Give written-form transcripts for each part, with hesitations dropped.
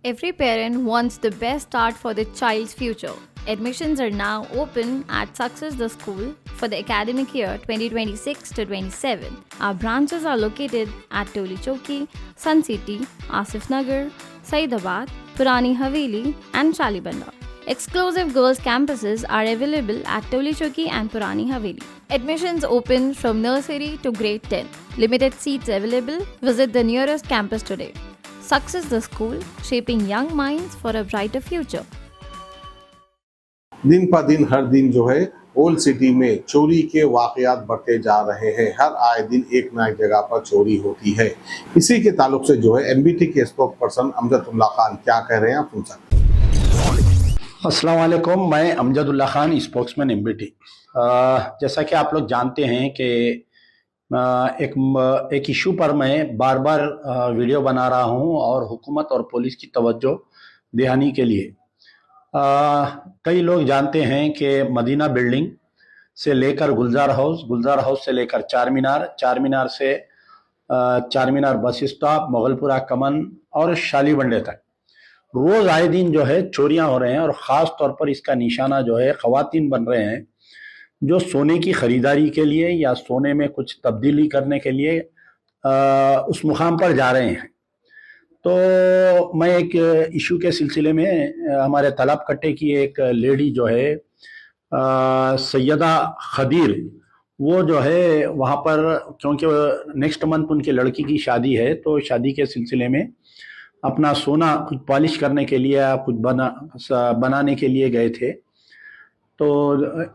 Every parent wants the best start for their child's future. Admissions are now open at Success the School for the academic year 2026 to 27. Our branches are located at Toli Choki, Sun City, Asif Nagar, Saidabad, Purani Haveli, and Shalibanda. Exclusive girls' campuses are available at Toli Choki and Purani Haveli. Admissions open from nursery to grade 10. Limited seats available. Visit the nearest campus today. Success the School, shaping young minds for a brighter future. दिन पर दिन हर दिन जो है old city में चोरी के वाकयात बढ़ते जा रहे हैं। हर आए दिन एक ना एक जगह पर चोरी होती है। इसी के ताल्लुक से जो है एमबीटी के स्पोक्स पर्सन अमजदुल्ला खान क्या कह रहे हैं आप सुन सकते हैं। अस्सलाम वालेकुम, मैं अमजदुल्ला खान, स्पोक्समैन एमबीटी। जैसा कि आप लोग जानते हैं कि एक इशू पर मैं बार बार वीडियो बना रहा हूं और हुकूमत और पुलिस की तवज्जो दिलाने के लिए। कई लोग जानते हैं कि मदीना बिल्डिंग से लेकर गुलजार हाउस से लेकर चार मीनार से चार मीनार बस स्टॉप, मोगलपुरा कमन और शालीबंडे तक रोज आए दिन जो है चोरियां हो रहे हैं और ख़ास तौर पर इसका निशाना जो है ख़वातीन बन रहे हैं जो सोने की ख़रीदारी के लिए या सोने में कुछ तब्दीली करने के लिए उस मुकाम पर जा रहे हैं। तो मैं एक इशू के सिलसिले में हमारे तालाब कट्टे की एक लेडी जो है सैयदा खदीर, वो जो है वहाँ पर, क्योंकि नेक्स्ट मंथ उनकी लड़की की शादी है, तो शादी के सिलसिले में अपना सोना कुछ पॉलिश करने के लिए या कुछ बनाने के लिए गए थे। तो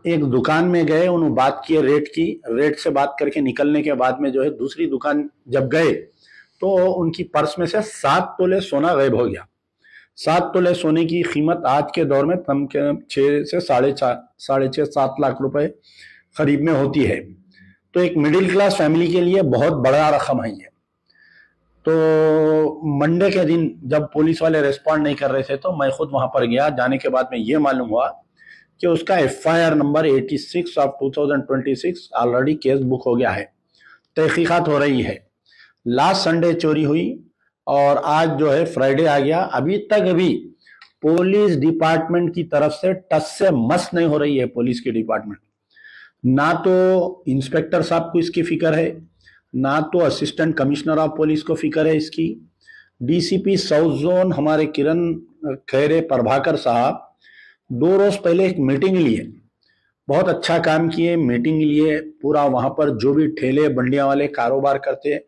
एक दुकान में गए, उन्होंने बात किए रेट से बात करके निकलने के बाद में जो है दूसरी दुकान जब गए तो उनकी पर्स में से 7 तोले सोना गायब हो गया। 7 तोले सोने की कीमत आज के दौर में कम के 6 से साढ़े छः 7 लाख रुपए करीब में होती है। तो एक मिडिल क्लास फैमिली के लिए बहुत बड़ा रकम है ये। तो मंडे के दिन जब पुलिस वाले रिस्पॉन्ड नहीं कर रहे थे तो मैं खुद वहां पर गया। जाने के बाद में ये मालूम हुआ कि उसका FIR number 86 of 2026 already case book हो गया है, तहकीकात हो रही है। लास्ट संडे चोरी हुई और आज जो है फ्राइडे आ गया। अभी तक पुलिस डिपार्टमेंट की तरफ से टस से मस नहीं हो रही है। पुलिस की डिपार्टमेंट ना तो इंस्पेक्टर साहब को इसकी फिक्र है, ना तो असिस्टेंट कमिश्नर ऑफ पुलिस को फिक्र है इसकी। DCP साउथ जोन हमारे किरण खैरे प्रभाकर साहब 2 रोज पहले एक मीटिंग लिए, बहुत अच्छा काम किए। मीटिंग लिए, पूरा वहां पर जो भी ठेले बंडियां वाले कारोबार करते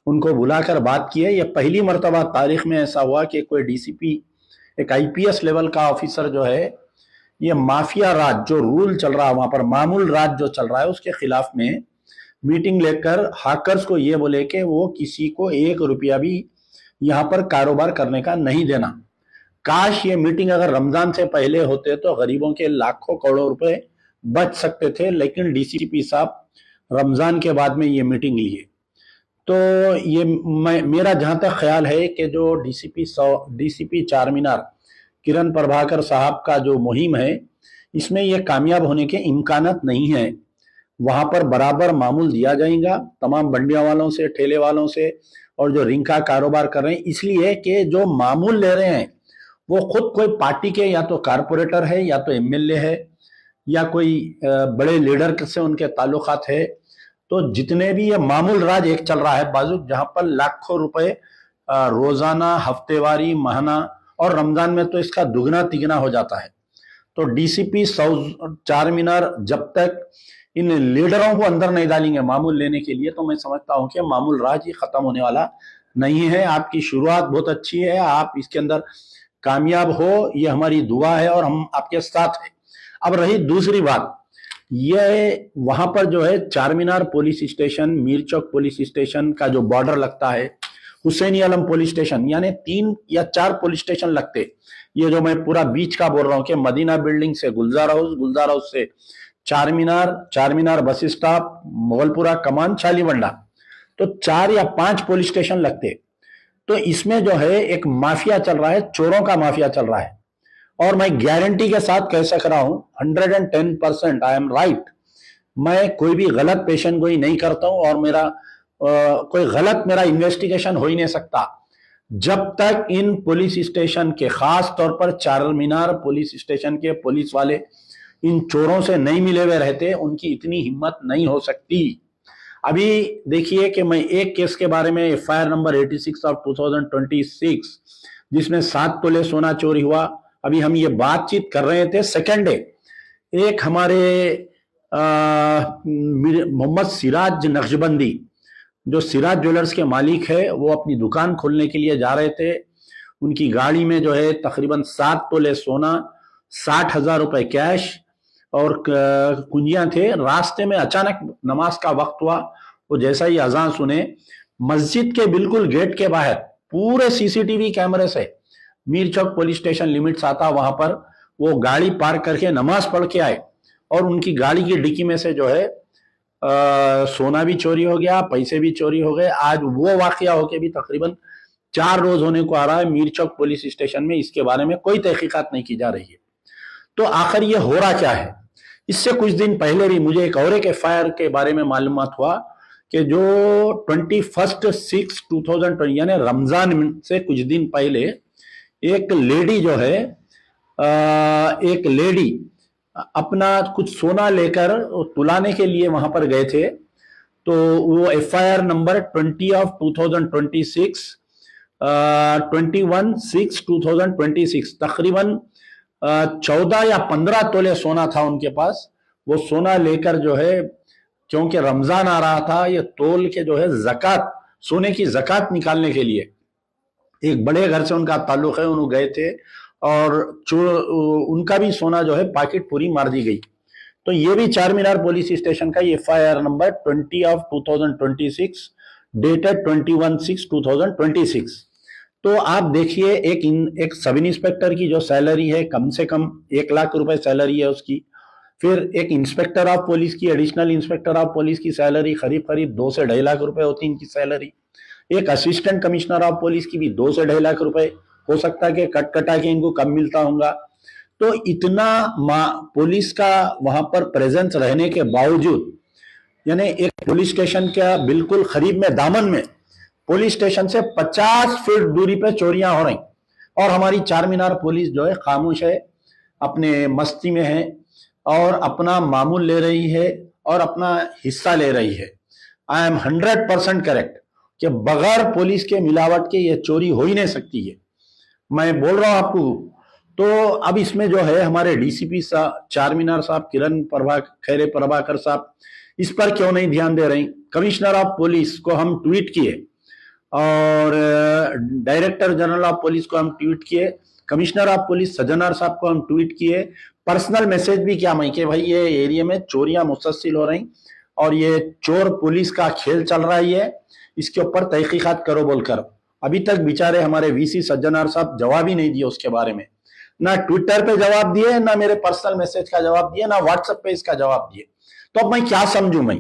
उनको बुलाकर बात किए। ये पहली मर्तबा तारीख में ऐसा हुआ कि कोई DCP, एक IPS लेवल का ऑफिसर जो है, ये माफिया राज जो रूल चल रहा है वहां पर, मामूल राज जो चल रहा है, उसके खिलाफ में मीटिंग लेकर हाकर्स को ये बोले कि वो किसी को 1 रुपया भी यहाँ पर कारोबार करने का नहीं देना। काश ये मीटिंग अगर रमजान से पहले होते तो गरीबों के लाखों करोड़ों रुपए बच सकते थे, लेकिन DCP साहब रमजान के बाद में ये मीटिंग लिए। तो ये मेरा जहां तक ख्याल है कि जो DCP चार मीनार किरण प्रभाकर साहब का जो मुहिम है, इसमें ये कामयाब होने के इम्कानात नहीं है। वहां पर बराबर मामूल दिया जाएगा तमाम बंडिया वालों से, ठेले वालों से और जो रिंग का कारोबार कर रहे हैं, इसलिए कि जो मामूल ले रहे हैं वो खुद कोई पार्टी के या तो कारपोरेटर है या तो MLA है या कोई बड़े लीडर से उनके ताल्लुकात है। तो जितने भी ये मामूल राज एक चल रहा है बाजू, जहां पर लाखों रुपए रोजाना, हफ्तेवारी, माहाना और रमजान में तो इसका दुगना तिगना हो जाता है। तो DCP साउथ चार मीनार जब तक इन लीडरों को अंदर नहीं डालेंगे मामूल लेने के लिए, तो मैं समझता हूं कि मामूल राज ही खत्म होने वाला नहीं है। आपकी शुरुआत बहुत अच्छी है, आप इसके अंदर कामयाब हो, ये हमारी दुआ है और हम आपके साथ हैं। अब रही दूसरी बात, ये वहां पर जो है चार मीनार पुलिस स्टेशन, मीर चौक पुलिस स्टेशन का जो बॉर्डर लगता है, हुसैनी आलम पुलिस स्टेशन, यानी 3 या 4 पुलिस स्टेशन लगते। ये जो मैं पूरा बीच का बोल रहा हूँ कि मदीना बिल्डिंग से गुलजार हाउस से चार मीनार बस स्टॉप, मोगलपुरा कमान, शालीबंडा, तो 4 या 5 पुलिस स्टेशन लगते। तो इसमें जो है एक माफिया चल रहा है, चोरों का माफिया चल रहा है। और मैं गारंटी के साथ कह सक रहा हूं 110% आई एम राइट। मैं कोई भी गलत पेशन गोई नहीं करता हूं और मेरा कोई गलत मेरा इन्वेस्टिगेशन हो ही नहीं सकता। जब तक इन पुलिस स्टेशन के, खास तौर पर चार मीनार पुलिस स्टेशन के पुलिस वाले इन चोरों से नहीं मिले हुए रहते, उनकी इतनी हिम्मत नहीं हो सकती। अभी देखिए कि मैं एक केस के बारे में, एफआईआर नंबर 86 ऑफ 2026, जिसमें 7 तोले सोना चोरी हुआ, अभी हम ये बातचीत कर रहे थे सेकेंड डे, एक हमारे मोहम्मद सिराज नक्शबंदी, जो सिराज ज्वेलर्स के मालिक है, वो अपनी दुकान खोलने के लिए जा रहे थे। उनकी गाड़ी में जो है तकरीबन 7 तोले सोना, 60,000 रुपए कैश और कुंजियां थे। रास्ते में अचानक नमाज का वक्त हुआ, वो जैसा ही अजान सुने, मस्जिद के बिल्कुल गेट के बाहर पूरे सीसीटीवी कैमरे से मीर चौक पुलिस स्टेशन लिमिट्स आता, वहां पर वो गाड़ी पार्क करके नमाज पढ़ के आए और उनकी गाड़ी की डिक्की में से जो है सोना भी चोरी हो गया, पैसे भी चोरी हो गए। आज वो वाकया होके भी तकरीबन 4 रोज होने को आ रहा है मीर चौक पुलिस स्टेशन में, इसके बारे में कोई तहकीकात नहीं की जा रही है। तो आखिर ये हो रहा क्या है? इससे कुछ दिन पहले भी मुझे एक और एक एफआईआर के बारे में मालूमात हुआ कि जो 21/6/2020 यानी रमजान से कुछ दिन पहले एक लेडी जो है, एक लेडी अपना कुछ सोना लेकर तुलाने के लिए वहां पर गए थे। तो वो एफआईआर नंबर 20 ऑफ 2026, 21/6/2026, तकरीबन 14 या 15 तोले सोना था उनके पास। वो सोना लेकर जो है, क्योंकि रमजान आ रहा था, ये तोल के जो है जकात, सोने की जकात निकालने के लिए एक बड़े घर से उनका ताल्लुक है, उन्होंने गए थे और उनका भी सोना जो है पॉकेट पूरी मार दी गई। तो ये भी चार मीनार पुलिस स्टेशन का एफआईआर नंबर 20 ऑफ 2026 डेटेड 21/6/2026। तो आप देखिए, एक सब इंस्पेक्टर की जो सैलरी है कम से कम 1 लाख रुपए सैलरी है उसकी। फिर एक इंस्पेक्टर ऑफ पुलिस की, एडिशनल इंस्पेक्टर ऑफ पुलिस की सैलरी करीब 2 से 2.5 लाख रुपए होती है इनकी सैलरी। एक असिस्टेंट कमिश्नर ऑफ पुलिस की भी 2 से 2.5 लाख रुपए, हो सकता है कि कट कटा के इनको कम मिलता होगा। तो इतना पुलिस का वहां पर प्रेजेंस रहने के बावजूद, यानी एक पुलिस स्टेशन का बिल्कुल करीब में, दामन में, पुलिस स्टेशन से 50 फीट दूरी पे चोरियां हो रही और हमारी चार मीनार पुलिस जो है खामोश है, अपने मस्ती में है और अपना मामूल ले रही है और अपना हिस्सा ले रही है। आई एम 100% करेक्ट कि बगैर पुलिस के मिलावट के ये चोरी हो ही नहीं सकती है, मैं बोल रहा हूं आपको। तो अब इसमें जो है हमारे डीसीपी साहब, चार मीनार साहब, खैरे प्रभाकर साहब, इस पर क्यों नहीं ध्यान दे रहे? कमिश्नर ऑफ पुलिस को हम ट्वीट किए और डायरेक्टर जनरल ऑफ पुलिस को हम ट्वीट किए, कमिश्नर ऑफ पुलिस सज्जनार साहब को हम ट्वीट किए, पर्सनल मैसेज भी किया मैं कि भाई ये एरिया में चोरियां मुसलसल हो रही और ये चोर पुलिस का खेल चल रहा है, इसके ऊपर तहकीकात करो बोलकर। अभी तक बेचारे हमारे वीसी सज्जनार साहब जवाब ही नहीं दिए उसके बारे में, ना ट्विटर पे जवाब दिए, ना मेरे पर्सनल मैसेज का जवाब दिए, ना व्हाट्सएप पे इसका जवाब दिए। तो अब मैं क्या समझूं? मैं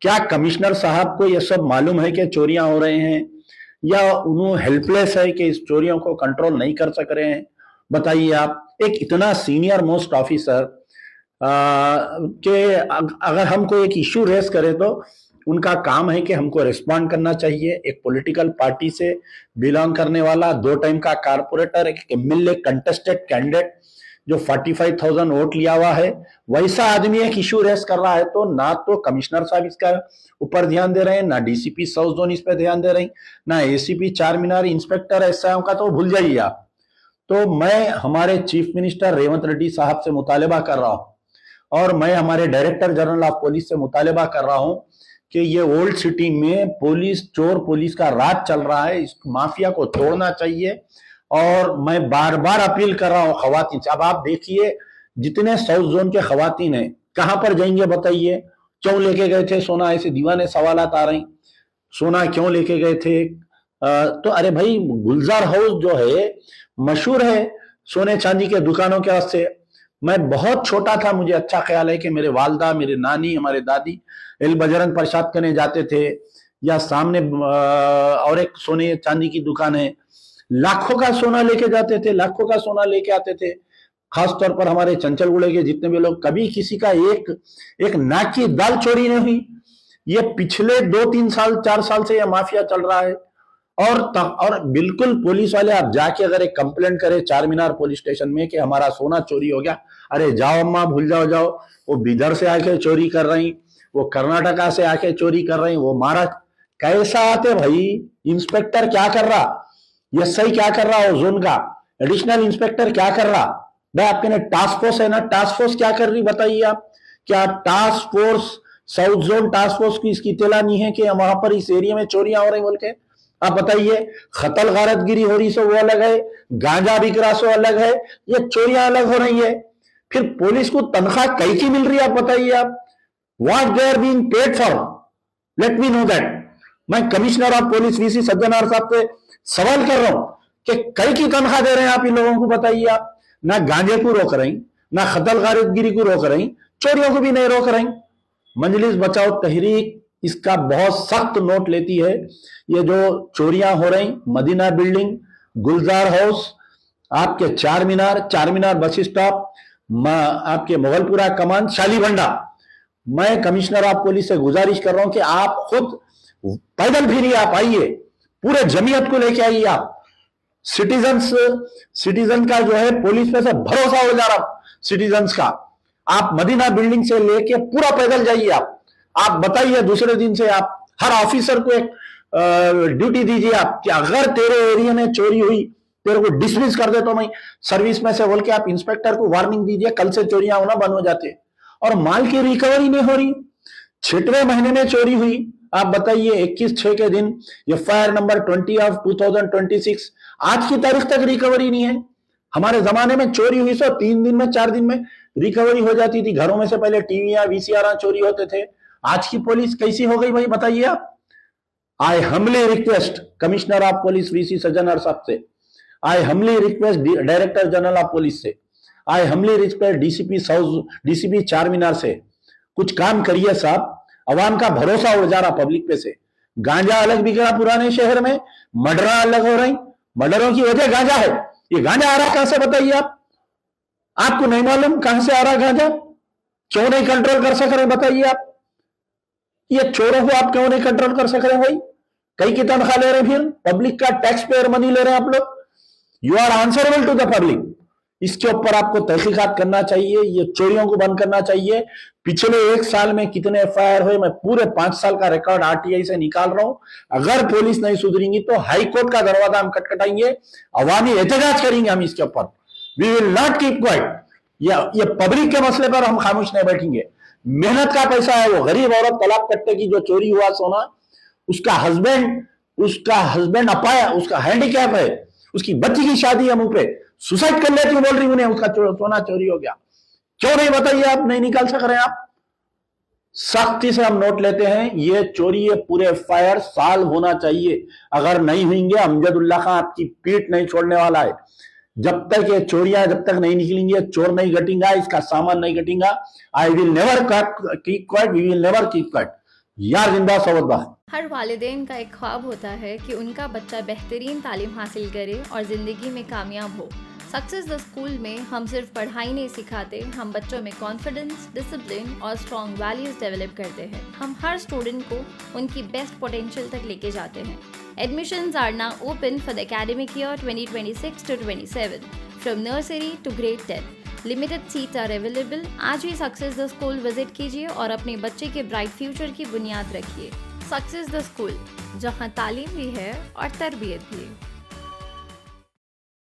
क्या कमिश्नर साहब को यह सब मालूम है कि चोरियां हो रहे हैं, या उन्होंने हेल्पलेस है कि इस चोरियों को कंट्रोल नहीं कर सक रहे हैं? बताइए आप। एक इतना सीनियर मोस्ट ऑफिसर के अगर हमको एक इश्यू रेस करे तो उनका काम है कि हमको रिस्पॉन्ड करना चाहिए। एक पॉलिटिकल पार्टी से बिलोंग करने वाला, 2 टाइम का कारपोरेटर, एक एमएलए कंटेस्टेड कैंडिडेट जो 45,000 वोट लिया हुआ है, वैसा आदमी एक इश्यू रेस कर रहा है तो ना तो कमिश्नर साहब इसका ऊपर ध्यान दे रहे हैं, ना डीसीपी साउथ जोन इस पर ध्यान दे रहे हैं, ना एसीपी चार मीनार, इंस्पेक्टर एसआई का तो भूल जाइए आप। तो मैं हमारे चीफ मिनिस्टर रेवंत रेड्डी साहब से मुतालबा कर रहा हूं और मैं हमारे डायरेक्टर जनरल ऑफ पुलिस से मुतालबा कर रहा हूं कि ये ओल्ड सिटी में चोर पुलिस का राज चल रहा है, इस माफिया को तोड़ना चाहिए। और मैं बार बार अपील कर रहा हूं खवातीन से। अब आप देखिए, जितने साउथ जोन के खवातीन हैं कहां पर जाएंगे बताइए? क्यों लेके गए थे सोना? ऐसे दीवाने सवालात आ रहे, सोना क्यों लेके गए थे? तो अरे भाई, गुलजार हाउस जो है मशहूर है सोने चांदी के दुकानों के वास्ते। मैं बहुत छोटा था, मुझे अच्छा ख्याल है कि मेरे वालदा, मेरे नानी, हमारे दादी एल बजरंग प्रसाद करने जाते थे, या सामने और एक सोने चांदी की दुकान है, लाखों का सोना लेके जाते थे, लाखों का सोना लेके आते थे। खासतौर पर हमारे चंचलगुड़े के जितने भी लोग, कभी किसी का एक नाक की दाल चोरी नहीं हुई। ये पिछले 2-3 साल 4 साल से यह माफिया चल रहा है और बिल्कुल पुलिस वाले आप जाके अगर एक कंप्लेंट करें चार मीनार पुलिस स्टेशन में कि हमारा सोना चोरी हो गया, अरे जाओ अम्मा भूल जाओ, वो बिदर से आके चोरी कर रही, वो कर्नाटका से आके चोरी कर रही, वो महाराष्ट्र कैसा आते भाई? इंस्पेक्टर क्या कर रहा, एसआई क्या कर रहा, वो जोन का एडिशनल इंस्पेक्टर क्या कर रहा? भाई आपके टास्क फोर्स है ना, टास्क फोर्स क्या कर रही बताइए आप? क्या task force south zone task force की इसकी इत्तला नहीं है कि वहां पर इस एरिया में चोरियां हो रही बोल के? आप बताइए, खतल गारतगिरी हो रही सो वो अलग है, गांजा बिक रहा सो अलग है, ये चोरियां अलग हो रही है। फिर पुलिस को तनख्वाह कई की मिल रही है आप बताइए आप? What they are being paid for, let me know that. मैं commissioner of police VC Sajjanar साहब से सवाल कर रहा हूं कि कई की तनख्वाह दे रहे हैं आप इन लोगों को बताइए आप? ना गांजे को रोक रही, ना खतल गारतगिरी को रोक रही, चोरियों को भी नहीं रोक रही। मजलिस बचाओ तहरीक इसका बहुत सख्त नोट लेती है। ये जो चोरियां हो रही, मदीना बिल्डिंग, गुलजार हाउस, आपके चार मीनार बस स्टॉप, आपके मुगलपुरा कमान, शालीबंडा, मैं कमिश्नर ऑफ पुलिस से गुजारिश कर रहा हूं कि आप खुद पैदल फिरिए, आप आइए, पूरे जमीयत को लेके आइए आप। सिटीजन का जो है पुलिस पे से भरोसा हो जा रहा सिटीजन का। आप मदीना बिल्डिंग से लेके पूरा पैदल जाइए आप बताइए दूसरे दिन से आप हर ऑफिसर को एक ड्यूटी दीजिए आप कि अगर तेरे एरिया में चोरी हुई तेरे को डिसमिस कर दे तो मैं सर्विस में से बोल के आप इंस्पेक्टर को वार्निंग दीजिए, कल से चोरियां होना बंद हो जाते। और माल की रिकवरी नहीं हो रही, 6वें महीने में चोरी हुई, आप बताइए 21/6 के दिन एफआईआर नंबर 20 ऑफ 2026, आज की तारीख तक रिकवरी नहीं है। हमारे जमाने में चोरी हुई सो 3 दिन में 4 दिन में रिकवरी हो जाती थी। घरों में से पहले टीवी या वीसीआर चोरी होते थे। आज की पुलिस कैसी हो गई भाई बताइए आप? I humbly request commissioner of police VC Sajjanar साहब से, I humbly request director general of police से, आई हम्बली रिक्वेस्ट डीसीपी चार मीनार से, कुछ काम करिए साहब। अवाम का भरोसा उड़ जा रहा पब्लिक पे से। गांजा अलग बिक रहा पुराने शहर में, मर्डर अलग हो रही, मर्डरों की वजह गांजा है। ये गांजा आ रहा कहां से बताइए आप? आपको नहीं मालूम कहां से आ रहा गांजा? क्यों नहीं कंट्रोल कर सक रहे बताइए आप? ये चोरों को आप क्यों नहीं कंट्रोल कर सक रहे भाई? कई की तनख्वाह ले रहे, फिर पब्लिक का टैक्स पेयर मनी ले रहे हैं आप लोग। You are answerable to the public. इसके ऊपर आपको तहकीकात करना चाहिए, ये चोरियों को बंद करना चाहिए। पिछले 1 साल में कितने एफआईआर हुए, मैं पूरे 5 साल का रिकॉर्ड आरटीआई से निकाल रहा हूं। अगर पुलिस नहीं सुधरेंगी तो हाई कोर्ट का दरवाजा हम खटखटाएंगे, अवामी एहतजाज करेंगे हम इसके ऊपर। We will not keep quiet. ये पब्लिक के मसले पर हम खामोश नहीं बैठेंगे। मेहनत का पैसा है, वो गरीब औरत तलाक कट्टे की जो चोरी हुआ सोना, उसका हस्बैंड अपाया, उसका हैंडीकैप है, उसकी बच्ची की शादी है मुंह पे, सुसाइड कर लेती हूं बोल रही उन्हें, उसका सोना चोरी हो गया। क्यों नहीं बताइए आप? नहीं निकाल सक रहे आप? सख्ती से हम नोट लेते हैं, ये चोरी ये पूरे एफआईआर साल होना चाहिए। अगर नहीं होंगे अमजदुल्ला खान आपकी पीठ नहीं छोड़ने वाला है। जब तक ये चोरियां जब तक नहीं निकलेंगी, चोर नहीं घटेगा, इसका सामान नहीं घटेगा। I will never keep quiet, we will never keep quiet. यार जिंदा सवदबा। हर वालिदैन का एक ख्वाब होता है कि उनका बच्चा बेहतरीन तालीम हासिल करे और ज़िंदगी में कामयाब हो। सक्सेस द स्कूल में हम सिर्फ पढ़ाई नहीं सिखाते, हम बच्चों में कॉन्फिडेंस, डिसिप्लिन और स्ट्रॉन्ग वैल्यूज़ डेवलप करते हैं। हम हर स्टूडेंट को उनकी बेस्ट पोटेंशियल तक लेके जाते हैं। Admissions are now open for the academic year 2026 to 27 from nursery to grade 10. Limited seats are available. आज ही सक्सेस द स्कूल विजिट कीजिए और अपने बच्चे के ब्राइट फ्यूचर की बुनियाद रखिए। सक्सेस द स्कूल, जहाँ तालीम भी है और तरबियत भी।